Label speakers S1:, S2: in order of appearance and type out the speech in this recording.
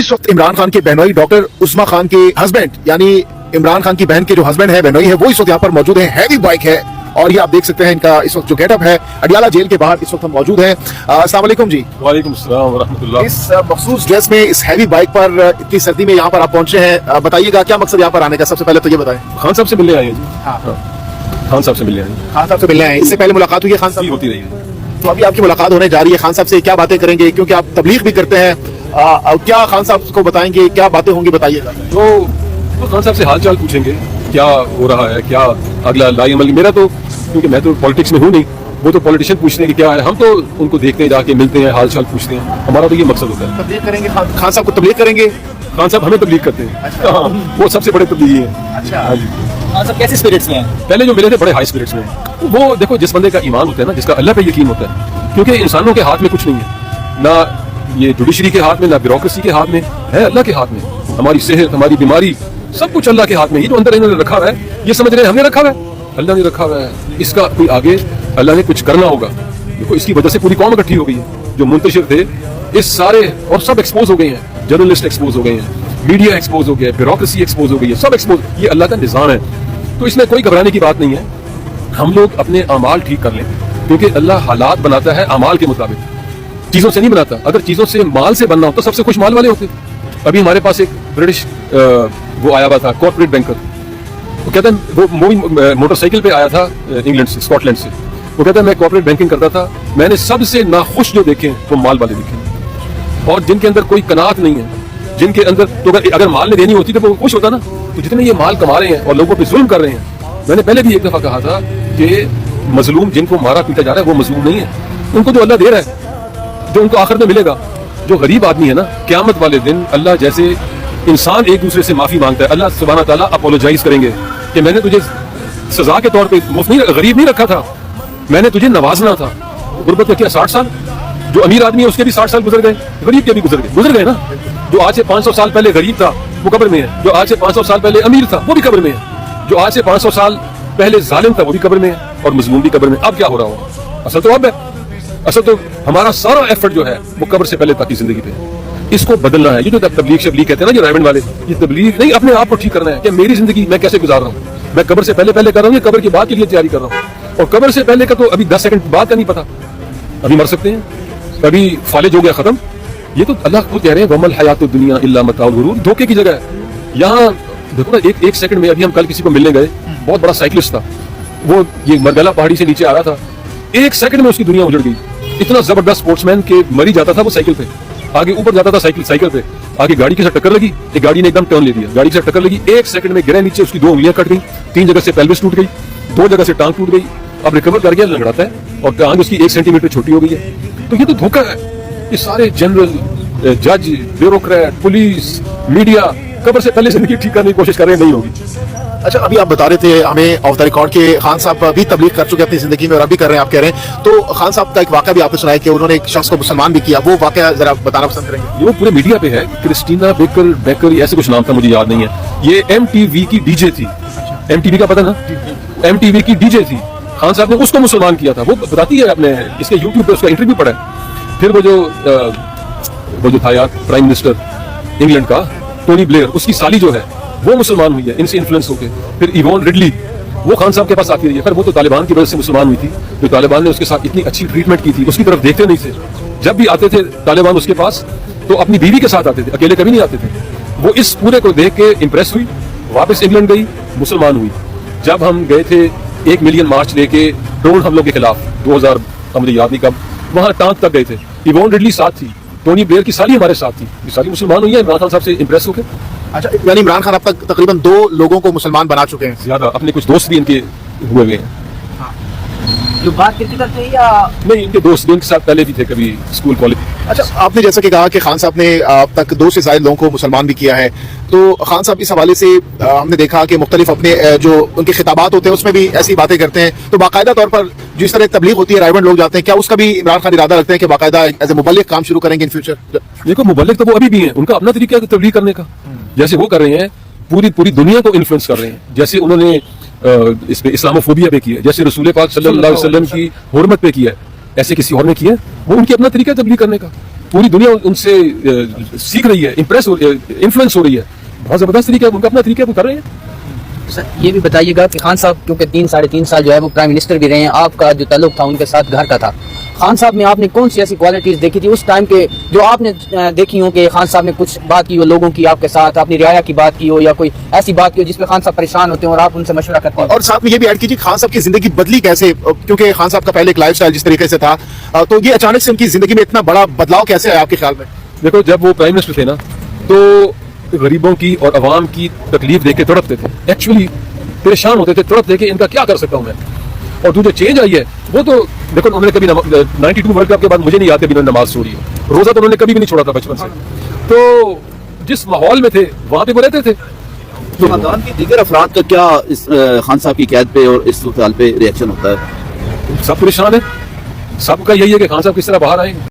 S1: इस वक्त इमरान खान के बहनोई डॉक्टर उस्मा खान के हस्बैंड यानी इमरान खान की बहन के जो हस्बैंड है, बहनोई है, वो इस वक्त यहाँ पर मौजूद है। हैवी बाइक है और ये आप देख सकते हैं इनका इस वक्त जो गेटअप है। अडियाला जेल के बाहर इस वक्त हम मौजूद हैं। अस्सलाम वालेकुम जी।
S2: वालेकुम अस्सलाम व रहमतुल्लाह।
S1: इस मखसूस ड्रेस में, इस हैवी बाइक पर इतनी सर्दी में यहाँ पर आप पहुंचे हैं, बताइएगा क्या मकसद यहाँ पर आने का? सबसे पहले तो ये बताएं।
S2: खान साहब से मिलने आए हैं जी।
S1: हाँ।
S2: खान साहब से मिलने आए हैं।
S1: खान साहब से मिलने आए हैं। इससे पहले मुलाकात हुई है खान साहब?
S2: होती रही है।
S1: तो अभी आपकी मुलाकात होने जा रही है। खान साहब से क्या बातें करेंगे, क्योंकि आप तबलीग भी करते हैं, क्या खान साहब को बताएंगे, क्या बातें होंगी, बताइएगा।
S2: तो खान साहब से हाल चाल पूछेंगे, क्या हो रहा है, क्या अगला लाई अमल। मेरा तो क्योंकि मैं तो पॉलिटिक्स में हूँ नहीं, वो तो पॉलिटिशियन पूछते हैं कि क्या है, हम तो उनको देखते हैं, जाके मिलते हैं, हाल चाल पूछते हैं। हमारा तो ये मकसद होता है।
S1: तबलीग करेंगे खान साहब को? तबलीग करेंगे
S2: खान साहब हमें तबलीग करते हैं।
S1: अच्छा।
S2: वो सबसे बड़े तबलीगी हैं।
S1: अच्छा।
S2: हाँ जी।
S3: हाँ सर, कैसे स्पिरिट्स में हैं?
S2: पहले जो मिले थे बड़े हाई स्पिरिट्स में हैं। वो देखो, जिस बंदे का ईमान होता है ना, जिसका अल्लाह पे यकीन होता है, क्योंकि इंसानों के हाथ में कुछ नहीं है, ना ये जुडिशरी के हाथ में, ना ब्यूरोक्रेसी के हाथ में है, अल्लाह के हाथ में। हमारी सेहत, हमारी बीमारी, सब कुछ अल्लाह के हाथ में। ये जो अंदर इन्होंने रखा हुआ है, ये समझ रहे हैं हमने रखा हुआ है, अल्लाह ने रखा हुआ है। इसका कोई आगे अल्लाह ने कुछ करना होगा। देखो, इसकी वजह से पूरी कौम इकट्ठी हो गई है। जो मुंतशिर थे इस सारे, और सब एक्सपोज हो गए हैं, जर्नलिस्ट एक्सपोज हो गए हैं, मीडिया एक्सपोज हो गया, ब्यूरोक्रेसी एक्सपोज हो गई है, सब एक्सपोज। ये अल्लाह का निज़ाम है, तो इसमें कोई घबराने की बात नहीं है। हम लोग अपने अमाल ठीक कर लें, क्योंकि अल्लाह हालात बनाता है अमाल के मुताबिक, चीजों से नहीं बनाता। अगर चीजों से, माल से बनना हो तो सबसे खुश माल वाले होते। अभी हमारे पास एक ब्रिटिश वो आया हुआ था, कॉर्पोरेट बैंकर। वो कहता है, वो मोटरसाइकिल पे आया था इंग्लैंड से, स्कॉटलैंड से। वो कहता है, मैं कॉर्पोरेट बैंकिंग करता था, मैंने सबसे नाखुश जो देखे वो माल वाले देखे, और जिनके अंदर कोई कनात नहीं है, जिनके अंदर, तो अगर माल ने देनी होती तो वो खुश होता ना। तो जितने ये माल कमा रहे हैं और लोगों पे जुल्म कर रहे हैं, मैंने पहले भी एक दफा कहा था कि मजलूम जिनको मारा पीटा जा रहा है वो मजलूम नहीं है, उनको जो अल्लाह दे रहा है, जो उनको आखिर में मिलेगा। जो गरीब आदमी है ना, क़यामत वाले दिन अल्लाह, जैसे इंसान एक दूसरे से माफी मांगता है, अल्लाह सुब्हाना ताला अपोलोजाइज करेंगे कि मैंने तुझे सजा के तौर पे मुफ्त नहीं, गरीब नहीं रखा था, मैंने तुझे नवाजना था। गुर्बत में क्या 60 साल? जो अमीर आदमी है उसके भी 60 साल गुजर गए, गरीब के भी गुजर गए ना। जो आज से 500 साल पहले गरीब था वो कब्र में है, जो आज से 500 साल पहले अमीर था वो भी कब्र में है, जो आज से 500 साल पहले जालिम था वो भी कब्र में है, और मजलूम भी कब्र में। अब क्या हो रहा होगा? असल तो अब है, असल तो हमारा सारा एफर्ट जो है वो कब्र से पहले तक की जिंदगी पे, इसको बदलना है। ये जो तबलीग शबलीग कहते हैं ना, जो रायमंड वाले, ये तबलीग नहीं, अपने आप को ठीक करना है कि मेरी जिंदगी मैं कैसे गुजार रहा हूँ। मैं कब्र से पहले कर रहा हूँ या कब्र के बाद के लिए तैयारी कर रहा हूँ? और कब्र से पहले का तो अभी 10 सेकंड बाद का नहीं पता, अभी मर सकते हैं, अभी फालिज हो गया, खत्म। ये तो अल्लाह खुद कह रहे हैं, वमल हयातुद दुनिया इल्ला मताउल गुरूर, धोखे की जगह है। यहाँ देखो ना, एक सेकंड में, अभी हम कल किसी को मिलने गए, बहुत बड़ा साइकिलिस्ट था, वो ये मरगला पहाड़ी से नीचे आ रहा था, एक सेकंड में उसकी दुनिया उजड़ गई। इतना जबरदस्त स्पोर्ट्समैन के मरी जाता था वो साइकिल पे, आगे ऊपर जाता था साइकिल पे, आगे गाड़ी के साथ टक्कर लगी, एक गाड़ी ने एकदम टर्न ले दिया, गाड़ी के साथ टक्कर लगी, एक सेकंड में गिरे नीचे, उसकी 2 उंगलियां कट गई, 3 जगह से पेल्विस टूट गई, 2 जगह से टांग टूट गई। अब रिकवर कर गया, लंगड़ाता है, और टांग उसकी 1 सेंटीमीटर छोटी हो गई है। तो ये तो धोखा है। ये सारे जनरल, जज, ब्यूरोक्रेट, पुलिस, मीडिया कब्र से पहले जिंदगी ठीक करने की कोशिश कर रहे हैं, नहीं होगी।
S1: अच्छा, अभी आप बता रहे थे हमें ऑफ द रिकॉर्ड के खान साहब भी तबलीग कर चुके हैं अपनी जिंदगी में और अभी कर रहे हैं, आप कह रहे हैं। तो खान साहब का एक वाकया भी आपने सुना है कि उन्होंने एक शख्स को मुसलमान भी किया, वो वाकया जरा बताना पसंद करेंगे?
S2: वो पूरे मीडिया पे है, क्रिस्टीना बेकर ऐसे कुछ नाम था, मुझे याद नहीं है। ये MTV की डीजे थी, MTV का पता ना, MTV की डीजे थी। खान साहब ने उसको मुसलमान किया था, वो बताती है, आपने इसके यूट्यूब पे उसका इंटरव्यू पढ़ा है। फिर वो जो था यार, प्राइम मिनिस्टर इंग्लैंड का, टोनी ब्लेयर, उसकी साली जो है वो मुसलमान हुई है इनसे इन्फ्लुएंस होकर। फिर इवॉन रिडली, वो खान साहब के पास आती रही है, पर वो तो तालिबान की वजह से मुसलमान हुई थी। तो तालिबान ने उसके साथ इतनी अच्छी ट्रीटमेंट की थी, उसकी तरफ देखते नहीं थे। जब भी आते थे तालिबान उसके पास, तो अपनी बीवी के साथ आते थे, अकेले कभी नहीं आते थे। वो इस पूरे को देख के इम्प्रेस हुई, वापस इंग्लैंड गई, मुसलमान हुई। जब हम गए थे 1 मिलियन मार्च लेके ड्रोन हमलों के खिलाफ 2000, मुझे याद नहीं कब, वहां टांग तक गए थे, इवॉन रिडली साथ थी, टोनी ब्लेयर की साली हमारे साथ थी, ये साली मुसलमान हुई है इमरान खान साहब से इम्प्रेस होकर।
S1: अच्छा, यानी इमरान खान अब तक तकरीबन 2 लोगों को मुसलमान बना चुके हैं।
S2: ज्यादा, अपने कुछ दोस्त भी इनके हुए हैं।
S3: जो बात क्रिटिकल थे या
S2: नहीं, इनके दोस्त भी इनके साथ पहले भी थे, कभी स्कूल कॉलेज।
S1: अच्छा, आपने जैसा कि कहा कि खान साहब ने अब तक 2 से ज्यादा लोगों को मुसलमान भी किया है, तो खान साहब इस हवाले से हमने देखा कि मुख्तलिफ अपने जो उनके खिताबात होते हैं उसमें भी ऐसी बातें करते हैं। तो बाकायदा तौर पर जिस तरह तबलीग होती है, रायबंड लोग जाते हैं, क्या उसका भी इमरान खान इरादा रखते हैं कि बाकायदा एज ए मुबल्लिग काम शुरू करेंगे इन फ्यूचर?
S2: देखो, मुबल्लिग तो वो अभी भी है, उनका अपना तरीका है तबलीग करने का। जैसे वो कर रहे हैं, पूरी दुनिया को इन्फ्लुएंस कर रहे हैं। जैसे उन्होंने इस पे इस्लामोफोबिया पे की है, जैसे रसूल पाक सल्लल्लाहु अलैहि वसल्लम की हुर्मत पे की है, ऐसे किसी और ने किए, वो उनकी अपना तरीका है तबलीग करने का। पूरी दुनिया उनसे सीख रही है, इम्प्रेस हो इन्फ्लुएंस हो रही है। बहुत जबरदस्त तरीका है, उनका अपना तरीका है, वो कर रहे हैं।
S3: सर ये भी बताइएगा कि खान साहब क्योंकि 3-3.5 साल जो है वो प्राइम मिनिस्टर भी रहे हैं, आपका जो ताल्लुक था उनके साथ घर का था, खान साहब में आपने कौन सी ऐसी क्वालिटीज देखी थी उस टाइम के जो आपने देखी हो कि खान साहब ने कुछ बात की हो लोगों की आपके साथ, अपनी रियाया की बात की हो या कोई ऐसी बात की हो जिसपे खान साहब परेशान होते हैं और आप उनसे मशवरा करते हैं?
S1: और साथ में ये भी ऐड कीजिए खान साहब की जिंदगी बदली कैसे, क्योंकि खान साहब का पहले एक लाइफस्टाइल जिस तरीके से था, तो ये अचानक से उनकी जिंदगी में इतना बड़ा बदलाव कैसे आया आपके ख्याल में?
S2: देखो, जब वो प्राइम मिनिस्टर थे ना, तो गरीबों की और अवाम की तकलीफ देख के तड़पते थे, एक्चुअली परेशान होते थे, तड़पते कि इनका क्या कर सकता हूँ मैं। और जो चेंज आई है वो तो देखो, उन्होंने कभी 92 वर्ल्ड कप के बाद मुझे नहीं याद कभी उन्होंने नमाज छोड़ी हो, रोजा तो उन्होंने कभी भी नहीं छोड़ा था बचपन से। तो जिस माहौल में थे वहां पे वो रहते थे।
S4: खानदान के दीगर अफराद का क्या इस खान साहब की कैद पे और इस सूरत हाल पे रिएक्शन होता है?
S2: सब परेशान है, सबका यही है कि खान साहब किस तरह बाहर आएंगे।